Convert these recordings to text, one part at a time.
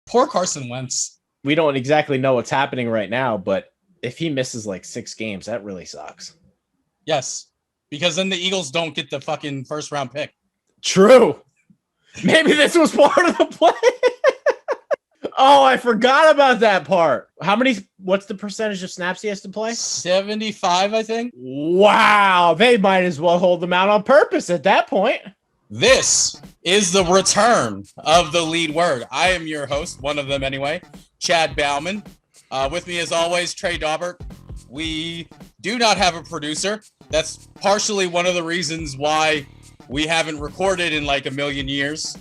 Poor Carson Wentz. We don't exactly know what's happening right now, but if he misses like 6 games, that really sucks. Yes, because then the Eagles don't get the fucking first round pick. True. Maybe this was part of the play. Oh, I forgot about that part. What's the percentage of snaps he has to play? 75, I think. Wow. They might as well hold them out on purpose at that point. This is the return of the lead word. I am your host, one of them anyway, Chad Bauman. With me as always, Trey Daubert. We do not have a producer. That's partially one of the reasons why we haven't recorded in like a million years.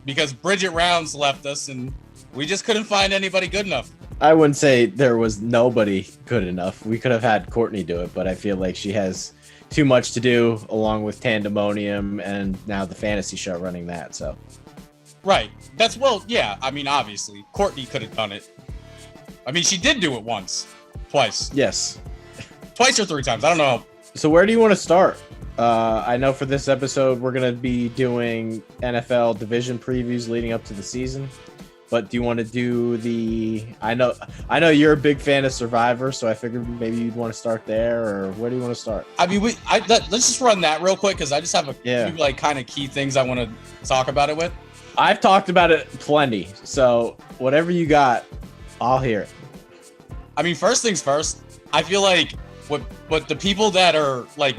Because Bridget Rounds left us and we just couldn't find anybody good enough. I wouldn't say there was nobody good enough. We could have had Courtney do it, but I feel like she has too much to do along with Tandemonium and now the fantasy show running that. So, right. Yeah. I mean, obviously, Courtney could have done it. I mean, she did do it twice. Yes. Twice or 3 times. I don't know. So where do you want to start? I know for this episode, we're going to be doing NFL division previews leading up to the season. But do you want to do I know you're a big fan of Survivor, so I figured maybe you'd want to start there, or where do you want to start? I mean, let's just run that real quick because I just have a few like kind of key things I want to talk about it with. I've talked about it plenty, so whatever you got, I'll hear it. I mean, first things first, I feel like what the people that are like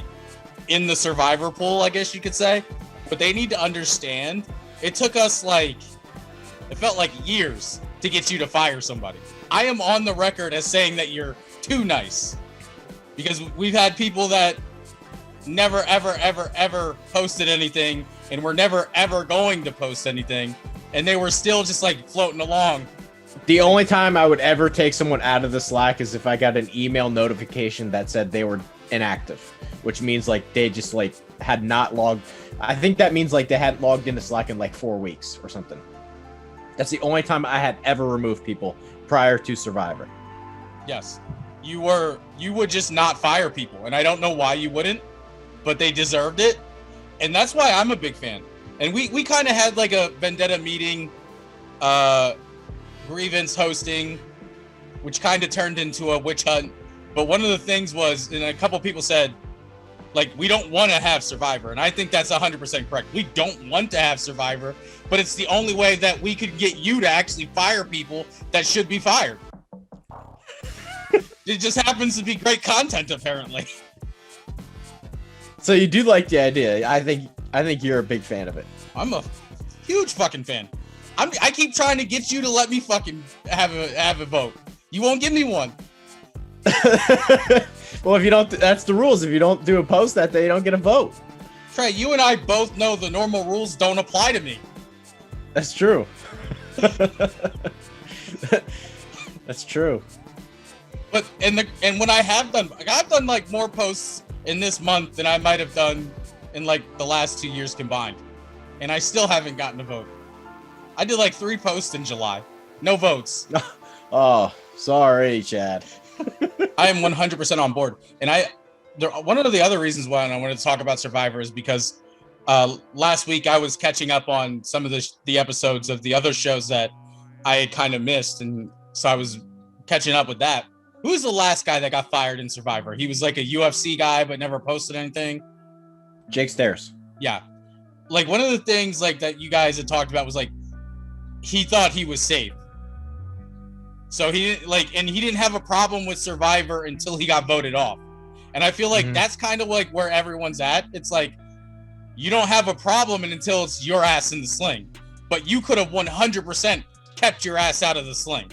in the Survivor pool, I guess you could say, but they need to understand, it took us it felt like years to get you to fire somebody. I am on the record as saying that you're too nice because we've had people that never, ever, ever, ever posted anything and were never, ever going to post anything. And they were still just like floating along. The only time I would ever take someone out of the Slack is if I got an email notification that said they were inactive, which means like they just like had not logged. I think that means like they hadn't logged into Slack in like 4 weeks or something. That's the only time I had ever removed people prior to Survivor. Yes. You would just not fire people. And I don't know why you wouldn't, but they deserved it. And that's why I'm a big fan. And we kind of had like a Vendetta meeting, grievance hosting, which kind of turned into a witch hunt. But one of the things was, and a couple people said, like, we don't want to have Survivor. And I think that's 100% correct. We don't want to have Survivor, but it's the only way that we could get you to actually fire people that should be fired. It just happens to be great content, apparently. So you do like the idea. I think you're a big fan of it. I'm a huge fucking fan. I keep trying to get you to let me fucking have a vote. You won't give me one. Well, if you don't, that's the rules. If you don't do a post that day, you don't get a vote. Trey, you and I both know the normal rules don't apply to me. That's true. That's true. But and when I've done like more posts in this month than I might have done in like the last 2 years combined, and I still haven't gotten a vote. I did like 3 posts in July, no votes. Oh, sorry, Chad. I am 100% on board. And one of the other reasons why I wanted to talk about Survivor is because last week I was catching up on some of the episodes of the other shows that I had kind of missed. And so I was catching up with that. Who was the last guy that got fired in Survivor? He was like a UFC guy, but never posted anything. Jake Stairs. Yeah. Like one of the things like that you guys had talked about was like, he thought he was safe. So he didn't have a problem with Survivor until he got voted off. And I feel like that's kind of like where everyone's at. It's like, you don't have a problem until it's your ass in the sling, but you could have 100% kept your ass out of the sling.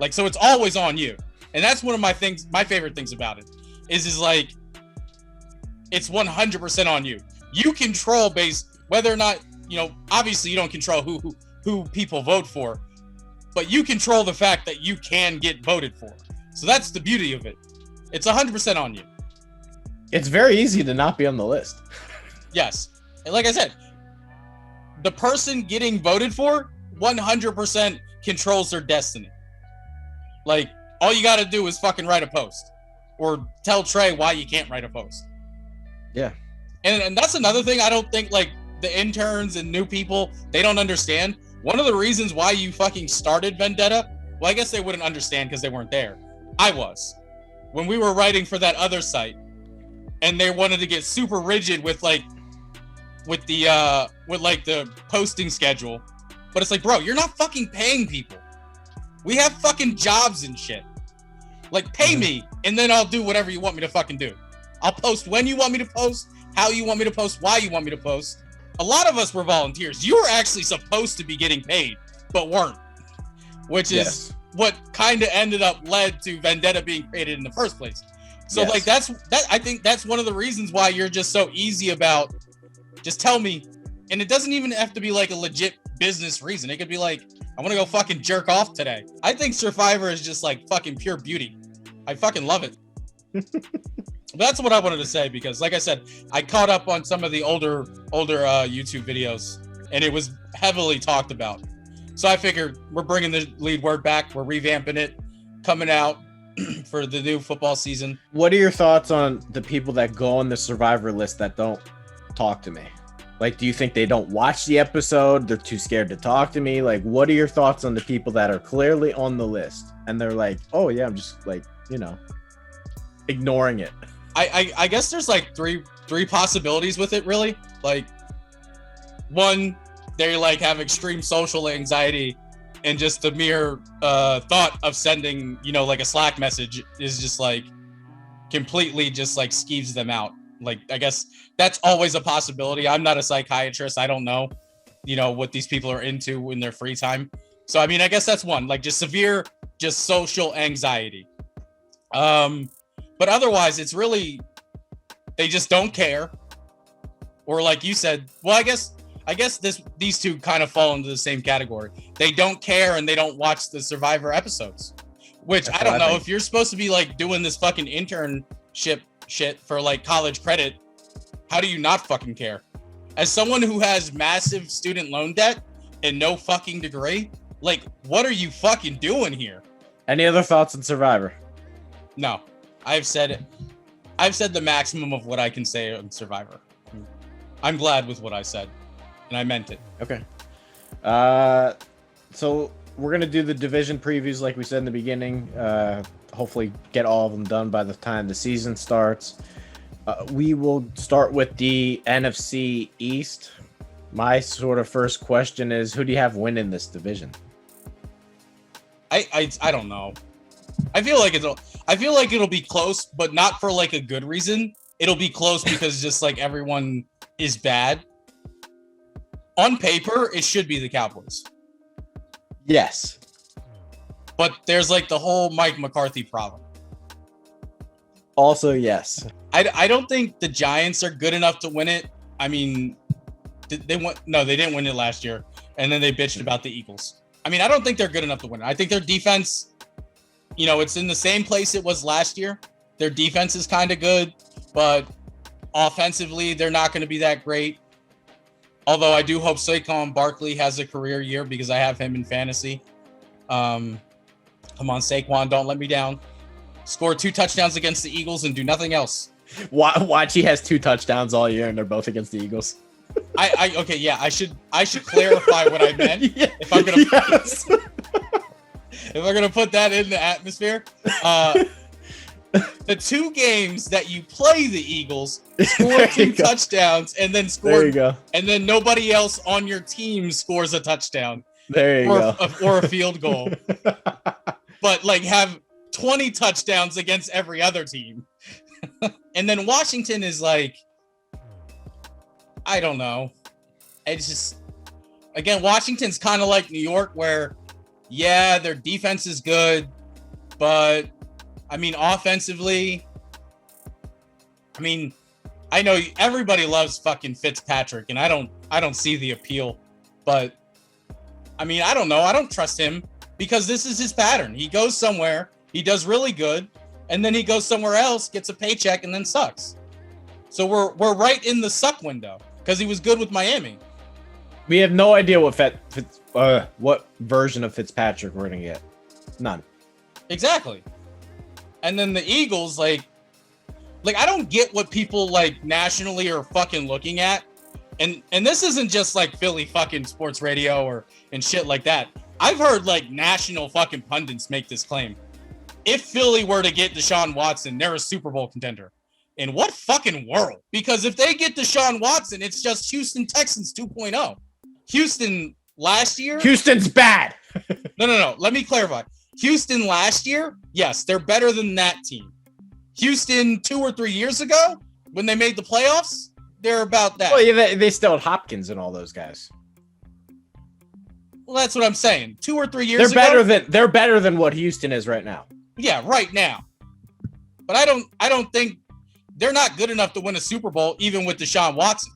Like, so it's always on you. And that's one of my favorite things about it is like, it's 100% on you. You control whether or not, obviously you don't control who people vote for, but you control the fact that you can get voted for. So that's the beauty of it. It's 100% on you. It's very easy to not be on the list. Yes. And like I said, the person getting voted for 100% controls their destiny. Like, all you got to do is fucking write a post or tell Trey why you can't write a post. Yeah. And that's another thing I don't think, like, the interns and new people, they don't understand. one of the reasons why you fucking started Vendetta, well, I guess they wouldn't understand because they weren't there. I was. When we were writing for that other site, and they wanted to get super rigid with the posting schedule. But it's like, bro, you're not fucking paying people. We have fucking jobs and shit. Like, pay me, and then I'll do whatever you want me to fucking do. I'll post when you want me to post, how you want me to post, why you want me to post. A lot of us were volunteers. You were actually supposed to be getting paid, but weren't. Which is what kind of led to Vendetta being created in the first place. So like I think that's one of the reasons why you're just so easy about just tell me. And it doesn't even have to be like a legit business reason. It could be like, I want to go fucking jerk off today. I think Survivor is just like fucking pure beauty. I fucking love it. That's what I wanted to say, because like I said, I caught up on some of the older YouTube videos, and it was heavily talked about. So I figured we're bringing the lead word back. We're revamping it, coming out for the new football season. What are your thoughts on the people that go on the Survivor list that don't talk to me? Like, do you think they don't watch the episode? They're too scared to talk to me? Like, what are your thoughts on the people that are clearly on the list and they're like, oh yeah, I'm just like, ignoring it? I guess there's like three possibilities with it, really. Like, one, they like have extreme social anxiety, and just the mere thought of sending, like a Slack message is just like completely just like skeeves them out. Like, I guess that's always a possibility. I'm not a psychiatrist. I don't know, what these people are into in their free time. So, I mean, I guess that's one, like just severe, just social anxiety. But otherwise, it's really, they just don't care. Or like you said, well, I guess these two kind of fall into the same category. They don't care and they don't watch the Survivor episodes, which that's I don't know if you're supposed to be like doing this fucking internship shit for like college credit. How do you not fucking care? As someone who has massive student loan debt and no fucking degree, like, what are you fucking doing here? Any other thoughts on Survivor? No. I've said it. I've said the maximum of what I can say on Survivor. I'm glad with what I said, and I meant it. Okay. So we're going to do the division previews like we said in the beginning. Hopefully get all of them done by the time the season starts. We will start with the NFC East. My sort of first question is, who do you have winning this division? I don't know. I feel like it'll be close, but not for like a good reason. It'll be close because just like everyone is bad. On paper, it should be the Cowboys. Yes. But there's like the whole Mike McCarthy problem. Also, yes. I don't think the Giants are good enough to win it. I mean, they didn't win it last year. And then they bitched about the Eagles. I mean, I don't think they're good enough to win it. I think their defense, it's in the same place it was last year. Their defense is kind of good, but offensively, they're not going to be that great. Although I do hope Saquon Barkley has a career year because I have him in fantasy. Come on, Saquon, don't let me down. Score 2 touchdowns against the Eagles and do nothing else. Watch, he has 2 touchdowns all year and they're both against the Eagles. Okay, yeah, I should clarify what I meant. Yeah, if I'm gonna put that in the atmosphere. The 2 games that you play the Eagles, score 2 touchdowns and then score. There you go. And then nobody else on your team scores a touchdown. There you go. Or a field goal. But like have 20 touchdowns against every other team. And then Washington is like, I don't know. It's just, again, Washington's kind of like New York where, yeah, their defense is good, but I mean, offensively, I mean, I know everybody loves fucking Fitzpatrick, and I don't see the appeal, but I mean, I don't know. I don't trust him because this is his pattern. He goes somewhere, he does really good, and then he goes somewhere else, gets a paycheck, and then sucks. So we're right in the suck window because he was good with Miami. We have no idea what version of Fitzpatrick we're gonna get. None. Exactly. And then the Eagles, like I don't get what people like nationally are fucking looking at and this isn't just like Philly fucking sports radio or and shit like that. I've heard like national fucking pundits make this claim. If Philly were to get Deshaun Watson, they're a Super Bowl contender. In what fucking world? Because if they get Deshaun Watson, it's just Houston Texans 2.0. Houston last year. Houston's bad. No. Let me clarify. Houston last year, yes, they're better than that team. Houston 2 or 3 years ago, when they made the playoffs, they're about that. Well, yeah, they still had Hopkins and all those guys. Well, that's what I'm saying. 2 or 3 years ago, they're better than what Houston is right now. Yeah, right now. But I don't think they're not good enough to win a Super Bowl, even with Deshaun Watson.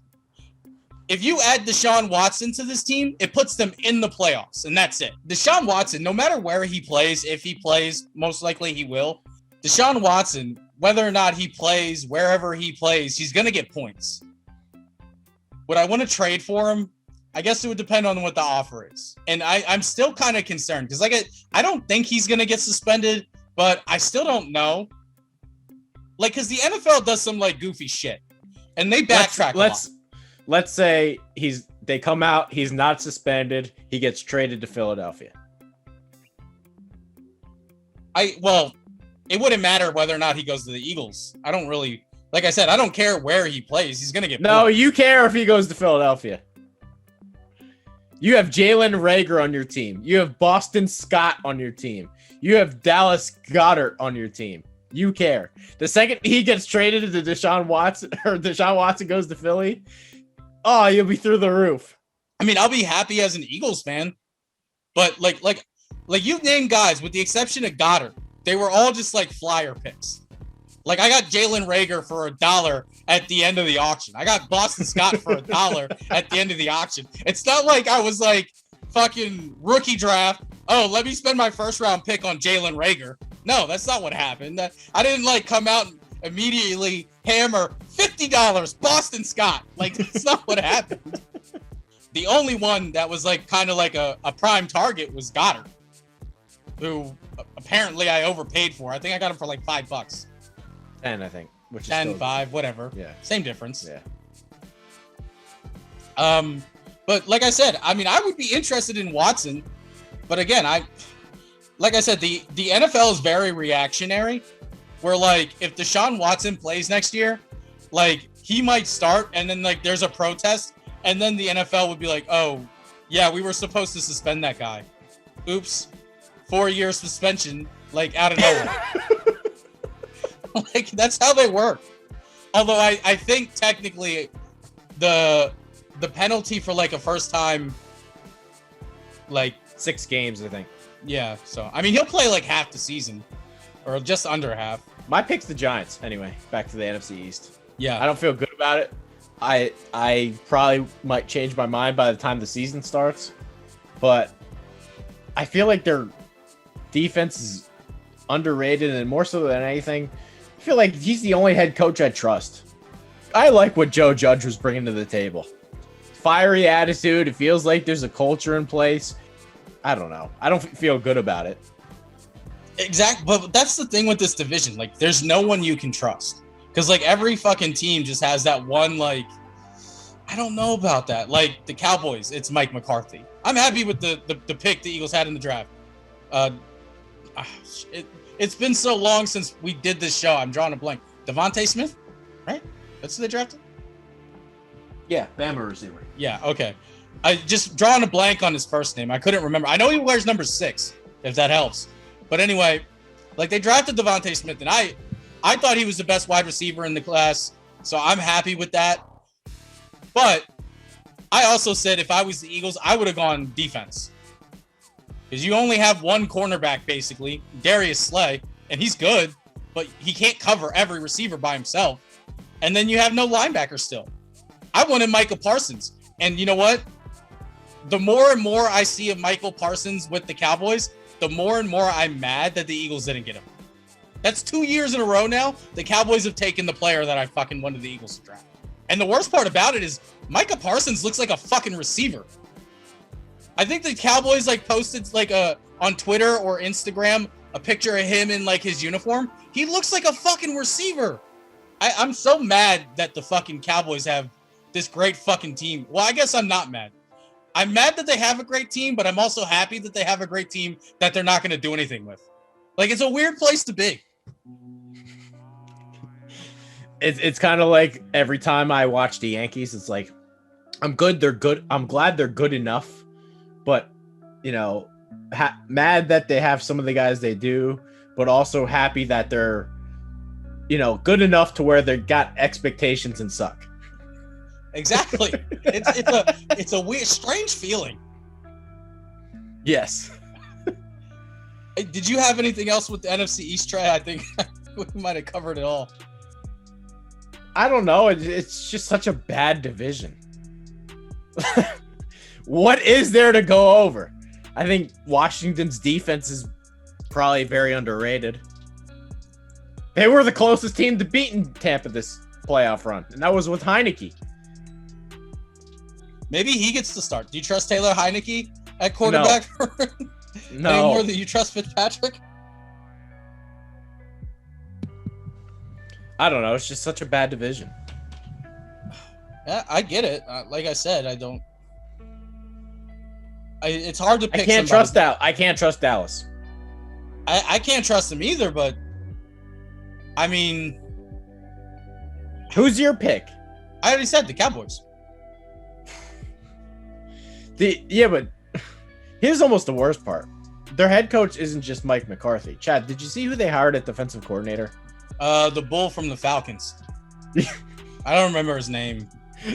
If you add Deshaun Watson to this team, it puts them in the playoffs, and that's it. Deshaun Watson, no matter where he plays, if he plays, most likely he will. Deshaun Watson, whether or not he plays, wherever he plays, he's going to get points. Would I want to trade for him? I guess it would depend on what the offer is. And I'm still kind of concerned because I don't think he's going to get suspended, but I still don't know. Like, because the NFL does some like goofy shit, and they backtrack. Let's say they come out, he's not suspended, he gets traded to Philadelphia. It wouldn't matter whether or not he goes to the Eagles. I don't really, like I said, I don't care where he plays. He's gonna get No, points. You care if he goes to Philadelphia. You have Jalen Reagor on your team. You have Boston Scott on your team. You have Dallas Goedert on your team. You care. The second he gets traded to Deshaun Watson goes to Philly, oh, you'll be through the roof. I mean, I'll be happy as an Eagles fan, but like you named guys with the exception of Goddard, they were all just like flyer picks. Like I got Jalen Reagor for $1 at the end of the auction. I got Boston Scott for $1 at the end of the auction. It's not like I was like fucking rookie draft. Oh, let me spend my first round pick on Jalen Reagor. No, that's not what happened. I didn't like come out and immediately hammer $50 Boston Scott. Like that's not what happened. The only one that was like kind of like a prime target was Goddard, who apparently I overpaid for. I think I got him for like $5. 10, I think. Which is 10, still 5, whatever. Yeah. Same difference. Yeah. But like I said, I mean, I would be interested in Watson, but again, like I said, the NFL is very reactionary. Where like if Deshaun Watson plays next year, like he might start, and then like there's a protest, and then the NFL would be like, oh, yeah, we were supposed to suspend that guy. Oops, 4-year suspension, like out of nowhere. Like that's how they work. Although I think technically the penalty for like a first time, like 6 games, I think. Yeah, so I mean he'll play like half the season, or just under half. My pick's the Giants. Anyway, back to the NFC East. Yeah, I don't feel good about it. I probably might change my mind by the time the season starts, but I feel like their defense is underrated, and more so than anything, I feel like he's the only head coach I trust. I like what Joe Judge was bringing to the table. Fiery attitude. It feels like there's a culture in place. I don't know. I don't feel good about it. Exactly, but that's the thing with this division. Like, there's no one you can trust. Because, like, every fucking team just has that one, like, I don't know about that. Like, the Cowboys, it's Mike McCarthy. I'm happy with the pick the Eagles had in the draft. It's been so long since we did this show. I'm drawing a blank. Devontae Smith, right? That's who they drafted? Yeah, Bama receiver. Yeah, okay. I just drawing a blank on his first name. I couldn't remember. I know he wears number 6, if that helps. But anyway, like they drafted Devontae Smith, and I thought he was the best wide receiver in the class, so I'm happy with that. But I also said if I was the Eagles, I would have gone defense. Because you only have one cornerback, basically, Darius Slay, and he's good, but he can't cover every receiver by himself. And then you have no linebacker still. I wanted Michael Parsons. And you know what? The more and more I see of Michael Parsons with the Cowboys, the more and more I'm mad that the Eagles didn't get him. That's 2 years in a row now. The Cowboys have taken the player that I fucking wanted the Eagles to draft. And the worst part about it is Micah Parsons looks like a fucking receiver. I think the Cowboys like posted like on Twitter or Instagram a picture of him in like his uniform. He looks like a fucking receiver. I'm so mad that the fucking Cowboys have this great fucking team. Well, I guess I'm not mad. I'm mad that they have a great team, but I'm also happy that they have a great team that they're not going to do anything with. Like, it's a weird place to be. It's kind of like every time I watch the Yankees, it's like, I'm good. They're good. I'm glad they're good enough, but mad that they have some of the guys they do, but also happy that they're, good enough to where they got expectations and suck. Exactly. It's a weird, strange feeling. Yes. Did you have anything else with the NFC East, Trey? I think we might have covered it all. I don't know. It's just such a bad division. What is there to go over? I think Washington's defense is probably very underrated. They were the closest team to beating Tampa this playoff run, and that was with Heineke. Maybe he gets to start. Do you trust Taylor Heineke at quarterback? No. Any more than you trust Fitzpatrick? I don't know. It's just such a bad division. Yeah, I get it. Like I said, I don't. It's hard to pick. I can't trust Dallas. I can't trust him either. But I mean, who's your pick? I already said the Cowboys. But here's almost the worst part. Their head coach isn't just Mike McCarthy. Chad, did you see who they hired at defensive coordinator? The bull from the Falcons. I don't remember his name.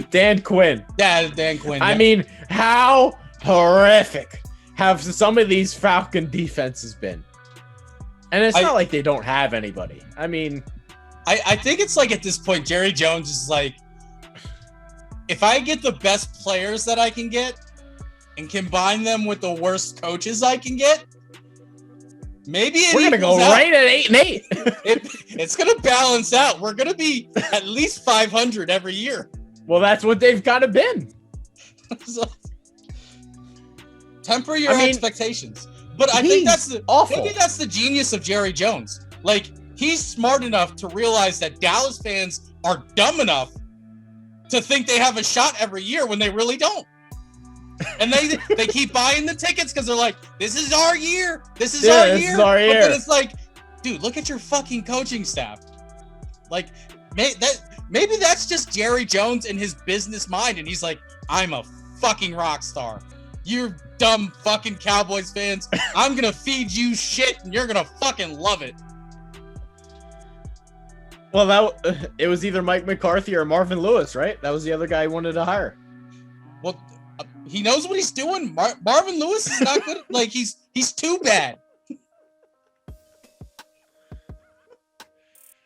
Dan Quinn. Yeah, Dan Quinn. I mean, how horrific have some of these Falcon defenses been? And it's not like they don't have anybody. I mean, I think it's like at this point, Jerry Jones is like, if I get the best players that I can get and combine them with the worst coaches I can get, maybe we're gonna go right at 8-8. It's gonna balance out. We're gonna be at least 500 every year. Well, that's what they've kind of been. So, temper your expectations. But I think that's the genius of Jerry Jones. Like, he's smart enough to realize that Dallas fans are dumb enough to think they have a shot every year when they really don't. And they keep buying the tickets because they're like, this is our year. This is our year. But then it's like, dude, look at your fucking coaching staff. Like, maybe that's just Jerry Jones in his business mind. And he's like, I'm a fucking rock star. You dumb fucking Cowboys fans. I'm going to feed you shit and you're going to fucking love it. Well, it was either Mike McCarthy or Marvin Lewis, right? That was the other guy he wanted to hire. Well, he knows what he's doing. Marvin Lewis is not good. Like, he's too bad.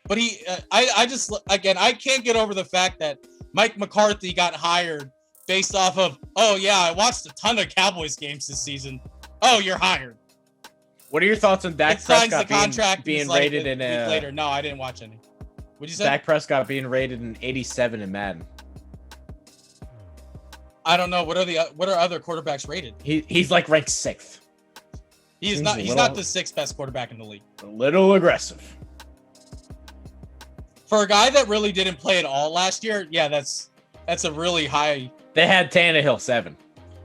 But I just, again, I can't get over the fact that Mike McCarthy got hired based off of, oh yeah, I watched a ton of Cowboys games this season. Oh, you're hired. What are your thoughts on Dak Prescott being rated in a later? No, I didn't watch any. What'd you say? Dak Prescott being rated in 87 in Madden. I don't know. What are other quarterbacks rated? He's like ranked 6th. He's not the 6th best quarterback in the league. A little aggressive. For a guy that really didn't play at all last year, yeah, that's a really high. They had Tannehill 7.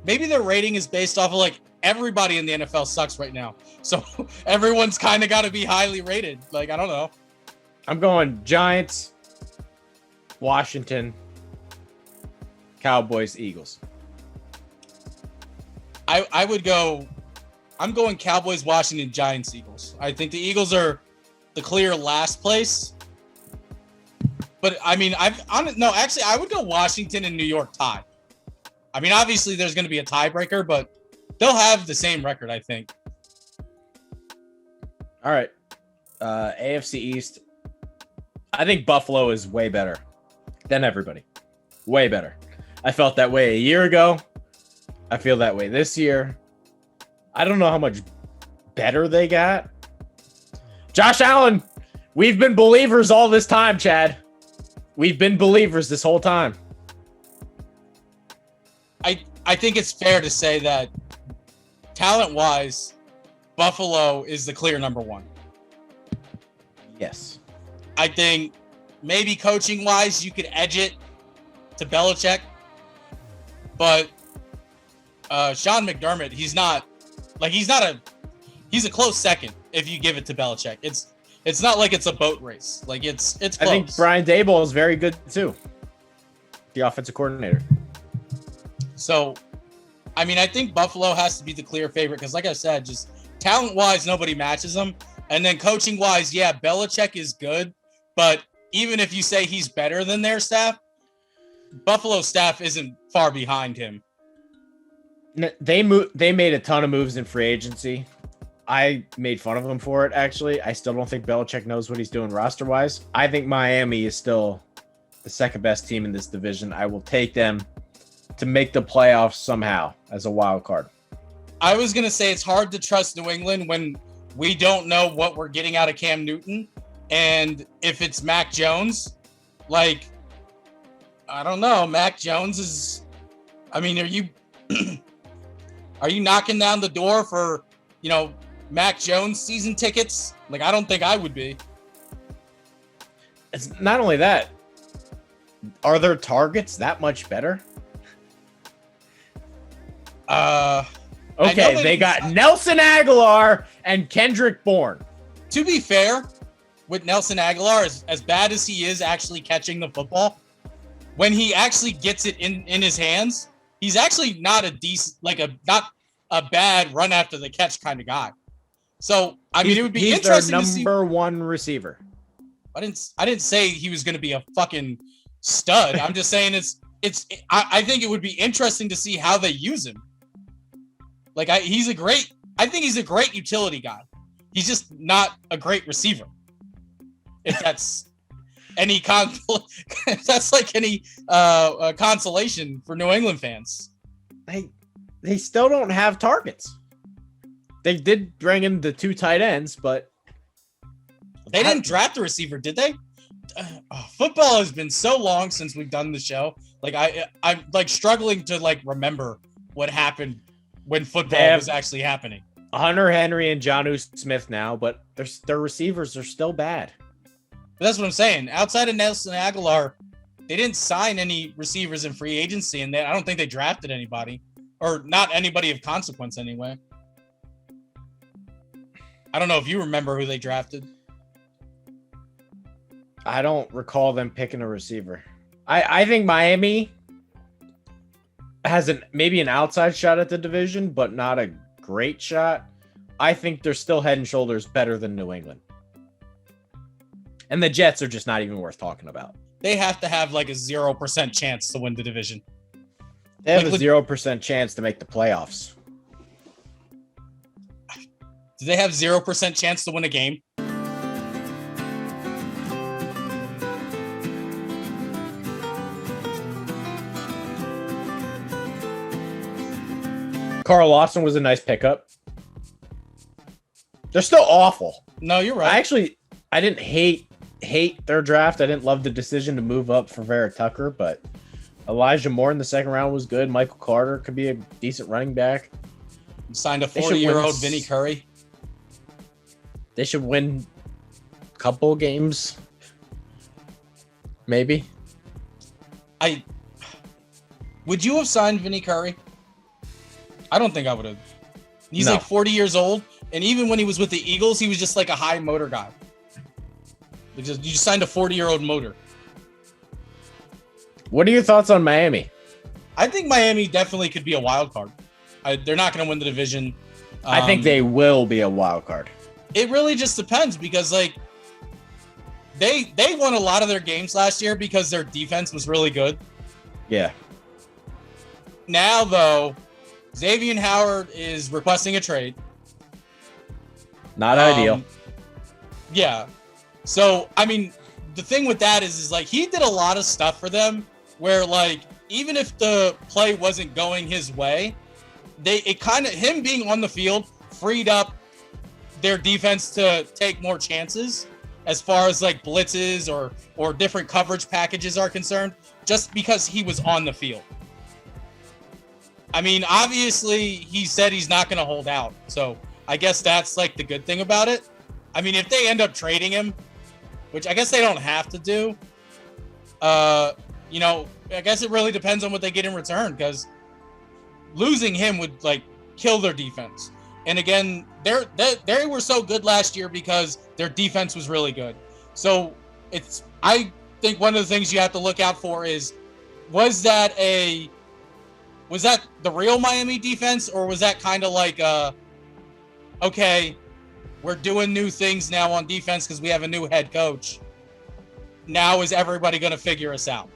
Maybe their rating is based off of like everybody in the NFL sucks right now. So everyone's kind of got to be highly rated. Like, I don't know. I'm going Giants, Washington, Cowboys, Eagles. I'm going Cowboys, Washington, Giants, Eagles. I think the Eagles are the clear last place. But I mean, I would go Washington and New York tie. I mean, obviously there's going to be a tiebreaker, but they'll have the same record, I think. All right. AFC East. I think Buffalo is way better than everybody. Way better. I felt that way a year ago. I feel that way this year. I don't know how much better they got. Josh Allen, we've been believers all this time, Chad. We've been believers this whole time. I think it's fair to say that talent-wise, Buffalo is the clear number one. Yes. I think maybe coaching-wise, you could edge it to Belichick, but Sean McDermott, he's a close second if you give it to Belichick. It's not like it's a boat race. Like it's close. I think Brian Daboll is very good too, the offensive coordinator. So, I mean, I think Buffalo has to be the clear favorite because, like I said, just talent-wise, nobody matches them. And then coaching-wise, yeah, Belichick is good, but even if you say he's better than their staff, Buffalo's staff isn't far behind him. They made a ton of moves in free agency. I made fun of them for it, actually. I still don't think Belichick knows what he's doing roster-wise. I think Miami is still the second best team in this division. I will take them to make the playoffs somehow as a wild card. I was going to say it's hard to trust New England when we don't know what we're getting out of Cam Newton. And if it's Mac Jones, like, I don't know. Mac Jones is, I mean, are you knocking down the door for, Mac Jones season tickets? Like, I don't think I would be. It's not only that. Are their targets that much better? Okay, they got Nelson Aguilar and Kendrick Bourne. To be fair, with Nelson Aguilar, as bad as he is actually catching the football, when he actually gets it in his hands, he's actually not not a bad run after the catch kind of guy. So it would be interesting to see. He's their number one receiver. I didn't say he was going to be a fucking stud. I'm just saying I think it would be interesting to see how they use him. Like I think he's a great utility guy. He's just not a great receiver. If that's any that's like any consolation for New England fans. They still don't have targets. They did bring in the 2 tight ends, but they didn't draft a receiver, did they? Football has been so long since we've done the show. Like I'm like struggling to like remember what happened when football was actually happening. Hunter Henry and Jonnu Smith now, but their receivers are still bad. But that's what I'm saying. Outside of Nelson Aguilar, they didn't sign any receivers in free agency, and I don't think they drafted anybody, or not anybody of consequence anyway. I don't know if you remember who they drafted. I don't recall them picking a receiver. I think Miami has maybe an outside shot at the division, but not a great shot. I think they're still head and shoulders better than New England. And the Jets are just not even worth talking about. They have to have like a 0% chance to win the division. They have a 0% chance to make the playoffs. Do they have 0% chance to win a game? Carl Lawson was a nice pickup. They're still awful. No, you're right. I didn't hate their draft. I didn't love the decision to move up for Vera Tucker, but Elijah Moore in the second round was good. Michael Carter could be a decent running back. Signed a 40-year-old Vinny Curry. They should win a couple games. Maybe. Would you have signed Vinny Curry? I don't think I would have. He's like 40 years old, and even when he was with the Eagles, he was just like a high motor guy. Because you just signed a 40-year-old motor. What are your thoughts on Miami? I think Miami definitely could be a wild card. They're not going to win the division. I think they will be a wild card. It really just depends because like they won a lot of their games last year because their defense was really good. Yeah. Now though, Xavier Howard is requesting a trade. Not ideal. Yeah. So, I mean, the thing with that is like he did a lot of stuff for them where like even if the play wasn't going his way, him being on the field freed up their defense to take more chances as far as like blitzes or different coverage packages are concerned, just because he was on the field. I mean, obviously he said he's not going to hold out. So I guess that's like the good thing about it. I mean, if they end up trading him, which I guess they don't have to do, I guess it really depends on what they get in return, because losing him would like kill their defense. And again, they were so good last year because their defense was really good. So I think one of the things you have to look out for is, was that the real Miami defense, or was that kind of like okay, we're doing new things now on defense because we have a new head coach. Now is everybody going to figure us out?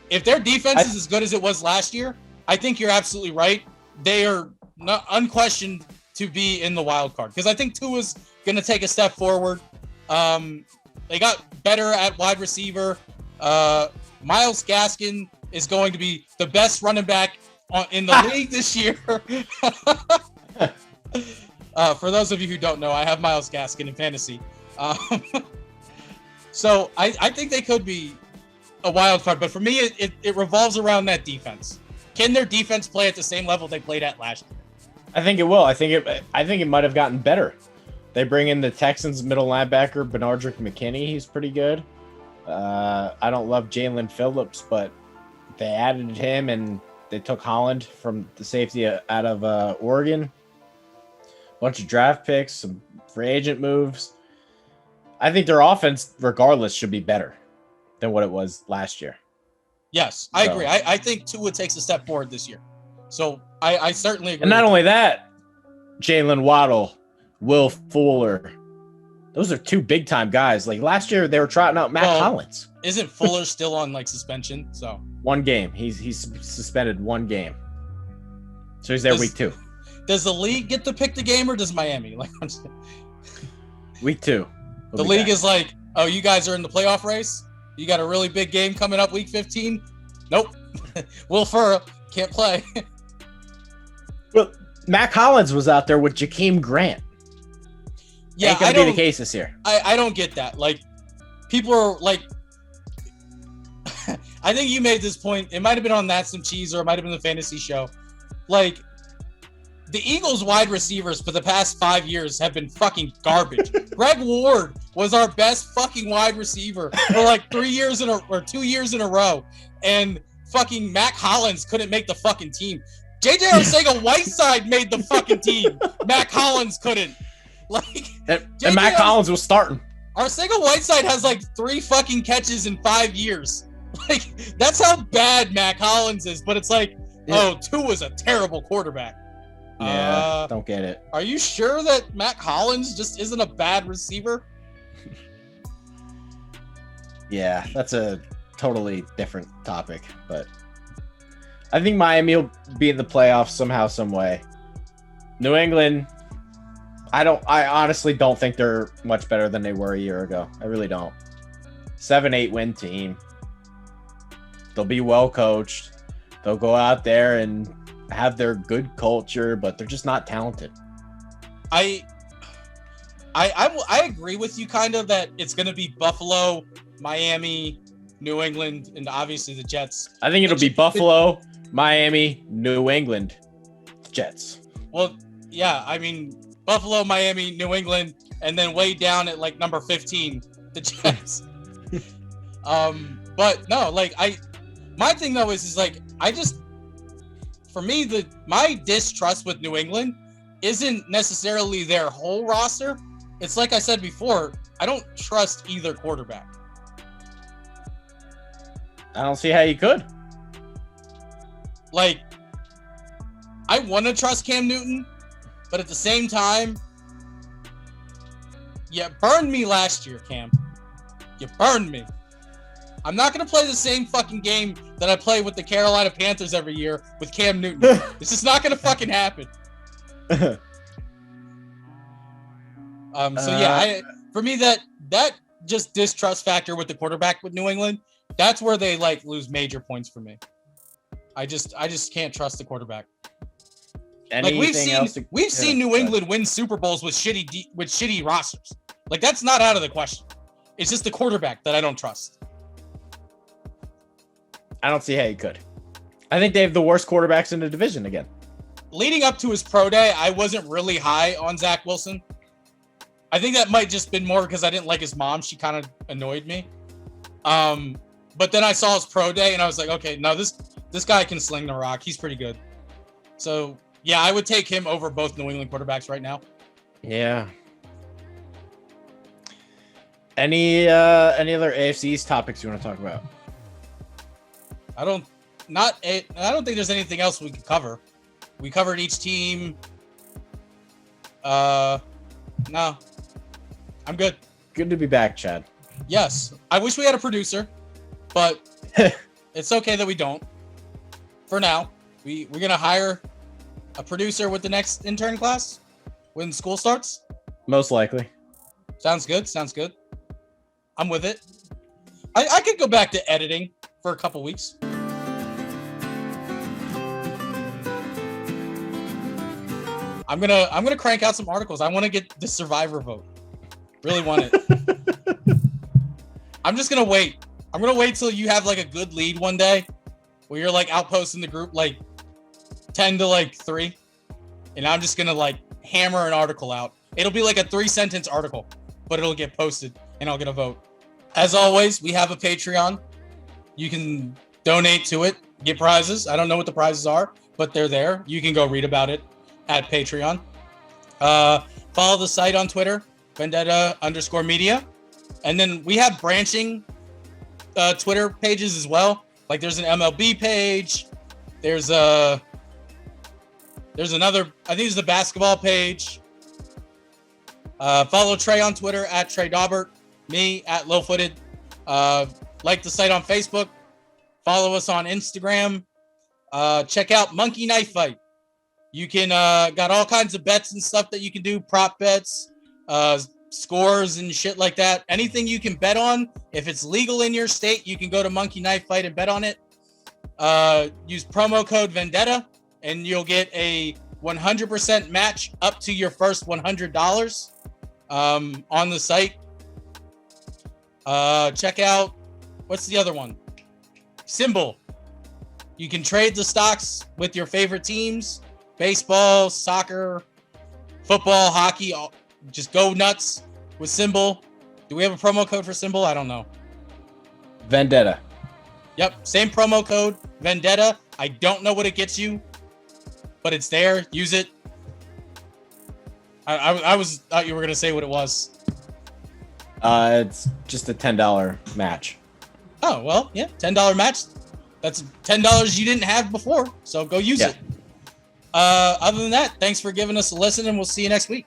If their defense is as good as it was last year, I think you're absolutely right. They are not unquestioned to be in the wild card, because I think Tua's going to take a step forward. They got better at wide receiver. Myles Gaskin is going to be the best running back in the league this year. For those of you who don't know, I have Myles Gaskin in fantasy. So I think they could be a wild card, but for me, it revolves around that defense. Can their defense play at the same level they played at last year? I think it will. I think it might have gotten better. They bring in the Texans middle linebacker, Benardrick McKinney. He's pretty good. I don't love Jalen Phillips, but they added him, and they took Holland from the safety out of Oregon. Bunch of draft picks, some free agent moves. I think their offense, regardless, should be better than what it was last year. Yes, I agree. I think Tua takes a step forward this year. So I certainly agree. And not only that, Jalen Waddle, Will Fuller. Those are two big-time guys. Like last year, they were trotting out Matt Collins. Isn't Fuller still on like suspension? So 1 game. He's suspended 1 game. So he's there week 2. Does the league get to pick the game, or does Miami? Like week 2. The league is like, oh, you guys are in the playoff race? You got a really big game coming up week 15? Nope. Will Fuller can't play. Well, Matt Collins was out there with Jakeem Grant. Yeah, ain't gonna be the case this year. I don't get that. Like, people are like, I think you made this point. It might have been on That's Some Cheese, or it might have been the fantasy show. Like, the Eagles wide receivers for the past 5 years have been fucking garbage. Greg Ward was our best fucking wide receiver for like 2 years in a row. And fucking Matt Collins couldn't make the fucking team. JJ Arcega-Whiteside made the fucking team. Matt Collins couldn't. Like, and Matt Collins was starting. Arcega-Whiteside has like 3 fucking catches in 5 years. Like, that's how bad Matt Collins is. But it's like, Tua's a terrible quarterback. Yeah, don't get it. Are you sure that Matt Collins just isn't a bad receiver? Yeah, that's a totally different topic, but I think Miami will be in the playoffs somehow, some way. New England, I honestly don't think they're much better than they were a year ago. I really don't. 7-8 win team. They'll be well coached. They'll go out there and have their good culture, but they're just not talented. I agree with you kind of that it's going to be Buffalo, Miami, New England, and obviously the Jets. I think it'll be Buffalo, Miami, New England, Jets. Well, yeah, I mean, Buffalo, Miami, New England, and then way down at like number 15, the Jets. But no, like my thing though is like, for me, my distrust with New England isn't necessarily their whole roster. It's like I said before, I don't trust either quarterback. I don't see how you could. Like, I want to trust Cam Newton, but at the same time, you burned me last year, Cam. You burned me. I'm not going to play the same fucking game that I play with the Carolina Panthers every year with Cam Newton. It's just not going to fucking happen. So yeah, for me, that just distrust factor with the quarterback with New England, that's where they like lose major points for me. I just can't trust the quarterback. Like we've seen New England win Super Bowls with shitty rosters. Like, that's not out of the question. It's just the quarterback that I don't trust. I don't see how you could. I think they have the worst quarterbacks in the division again. Leading up to his pro day, I wasn't really high on Zach Wilson. I think that might just been more because I didn't like his mom. She kind of annoyed me. But then I saw his pro day, and I was like, okay, no, this guy can sling the rock. He's pretty good. So yeah, I would take him over both New England quarterbacks right now. Yeah. Any other AFC East topics you want to talk about? I don't think there's anything else we could cover. We covered each team. No, I'm good. Good to be back, Chad. Yes, I wish we had a producer, but it's okay that we don't. For now, we're gonna hire a producer with the next intern class when school starts. Most likely. Sounds good. I'm with it. I could go back to editing for a couple weeks. I'm gonna crank out some articles. I want to get the Survivor vote. Really want it. I'm just gonna wait. I'm gonna wait till you have like a good lead one day, where you're like outposting the group like 10 to 3, and I'm just gonna like hammer an article out. It'll be like a 3-sentence article, but it'll get posted, and I'll get a vote. As always, we have a Patreon. You can donate to it, get prizes. I don't know what the prizes are, but they're there. You can go read about it at Patreon. Follow the site on Twitter, Vendetta_media. And then we have branching Twitter pages as well. Like there's an MLB page. There's another, I think it's the basketball page. Follow Trey on Twitter at Trey Daubert, me at Lowfooted. Like the site on Facebook. Follow us on Instagram. Check out Monkey Knife Fight. You can got all kinds of bets and stuff that you can do, prop bets, scores and shit like that. Anything you can bet on, if it's legal in your state, you can go to Monkey Knife Fight and bet on it. Use promo code Vendetta and you'll get a 100% match up to your first $100 on the site. Check out, what's the other one? Symbol. You can trade the stocks with your favorite teams. Baseball, soccer, football, hockey, just go nuts with Symbol. Do we have a promo code for Symbol? I don't know. Vendetta. Yep, same promo code, Vendetta. I don't know what it gets you, but it's there. Use it. I thought you were gonna say what it was. It's just a $10 match. Oh well, yeah, $10 match. That's $10 you didn't have before, so go use it. Other than that, thanks for giving us a listen, and we'll see you next week.